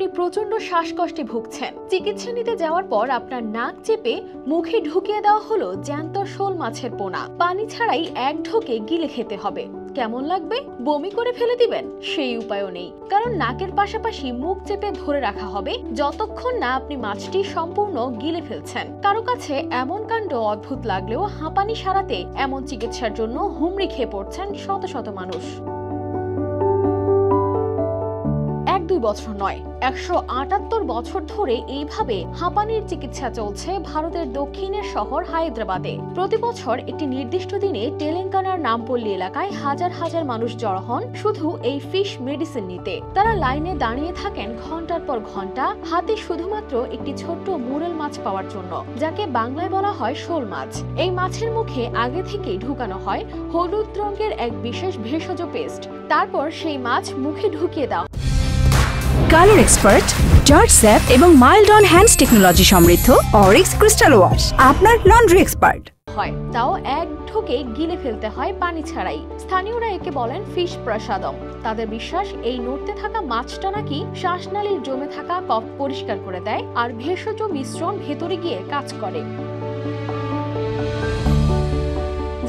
আপনি প্রচন্ড শ্বাসকষ্টে ভুগছেন। চিকিৎসা নিতে যাওয়ার পর আপনার নাক চেপে মুখে ঢুকিয়ে দেওয়া হলো জ্যান্ত শোল মাছের পোনা। পানি ছাড়াই এক ঢোকে গিলে খেতে হবে। কেমন লাগবে? বমি করে ফেলে দিবেন? সেই উপায়ও নেই, কারণ নাকের পাশাপাশি মুখ চেপে ধরে রাখা হবে যতক্ষণ না আপনি মাছটি সম্পূর্ণ গিলে ফেলছেন। কারো কাছে এমন কাণ্ড অদ্ভুত লাগলেও হাঁপানি সারাতে এমন চিকিৎসার জন্য হুমড়ি খেয়ে পড়ছেন শত শত মানুষ। 1-2 বছর নয়, 178 বছর ধরে এইভাবে হাঁপানির চিকিৎসা চলছে ভারতের দক্ষিণের শহর হায়দ্রাবাদে। প্রতি বছর একটি নির্দিষ্ট দিনে তেলেঙ্গানার নামপল্লী এলাকায় হাজার হাজার মানুষ জড়ো হন শুধু এই ফিশ মেডিসিন নিতে। তারা লাইনে দাঁড়িয়ে থাকেন ঘন্টার পর ঘন্টা, হাতে শুধুমাত্র একটি ছোট্ট মুরেল মাছ পাওয়ার জন্য, যাকে বাংলায় বলা হয় শোল মাছ। এই মাছের মুখে আগে থেকেই ঢুকানো হয় হলুদ রঙের এক বিশেষ ভেষজ পেস্ট। তারপর সেই মাছ মুখে ঢুকিয়ে দেওয়া কালার এক্সপার্ট, জর্জ স্যাপ এবং মাইল্ড অন হ্যান্ডস টেকনোলজি সমৃদ্ধ অরিক্স ক্রিস্টাল ওয়াশ আপনার লন্ড্রি এক্সপার্ট হয়, তাও এক ঢোকে গিলে ফেলতে হয় পানি ছাড়াই। স্থানীয়রা একে বলেন ফিশ প্রসাদম। তাদের বিশ্বাস এই নড়তে থাকা মাছটা নাকি শ্বাসনালীর জমে থাকা কফ পরিষ্কার করে দেয় আর ভেষজ মিশ্রণ ভেতরে গিয়ে কাজ করে।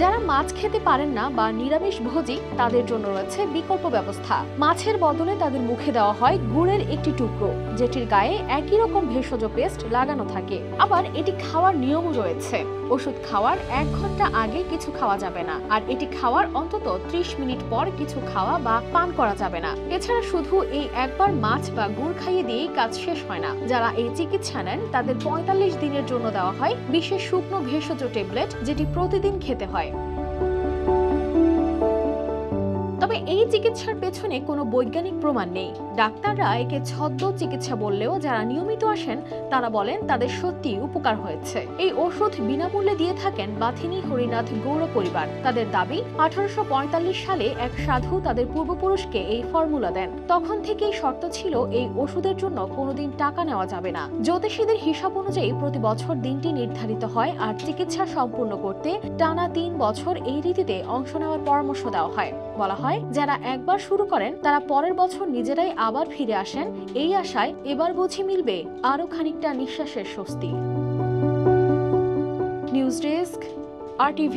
যারা মাছ খেতে পারেন না বা নিরামিষ ভোজী, তাদের জন্য রয়েছে বিকল্প ব্যবস্থা। মাছের বদলে তাদের মুখে দেওয়া হয় গুড়ের একটি টুকরো, যেটির গায়ে একই রকম ভেষজ পেস্ট লাগানো থাকে। আবার এটি খাওয়ার নিয়মও রয়েছে। ওষুধ খাওয়ার 1 ঘন্টা আগে কিছু খাওয়া যাবে না, আর এটি খাওয়ার অন্তত 30 মিনিট পর কিছু খাওয়া বা পান করা যাবে না। এছাড়া শুধু এই একবার মাছ বা গুড় খাইয়ে দিয়েই কাজ শেষ হয় না। যারা এই চিকিৎসা নেন তাদের 45 দিনের জন্য দেওয়া হয় বিশেষ শুকনো ভেষজ ট্যাবলেট, যেটি প্রতিদিন খেতে হয়। তবে এই চিকিৎসার পেছনে কোনো বৈজ্ঞানিক প্রমাণ নেই। ডাক্তাররা একে ছদ্ম চিকিৎসা বললেও যারা নিয়মিত আসেন তারা বলেন তাদের সত্যি উপকার হয়েছে। এই ওষুধ বিনামূল্যে দিয়ে থাকেন বাথিনী হরিনাথ গৌড় পরিবার। তাদের দাবি, 1845 সালে এক সাধু তাদের পূর্বপুরুষকে এই ফর্মুলা দেন। তখন থেকেই শর্ত ছিল এই ওষুধের জন্য কোনোদিন টাকা নেওয়া যাবে না। জ্যোতিষীদের হিসাব অনুযায়ী প্রতি বছর দিনটি নির্ধারিত হয়, আর চিকিৎসা সম্পূর্ণ করতে টানা 3 বছর এই রীতিতে অংশ নেওয়ার পরামর্শ দেওয়া হয়। বলা হয়, যারা একবার শুরু করেন তারা পরের বছর নিজেরাই আবার ফিরে আসেন, এই আশায় এবার বুঝি মিলবে আরো খানিকটা নিঃশ্বাসের স্বস্তি। News desk, RTV।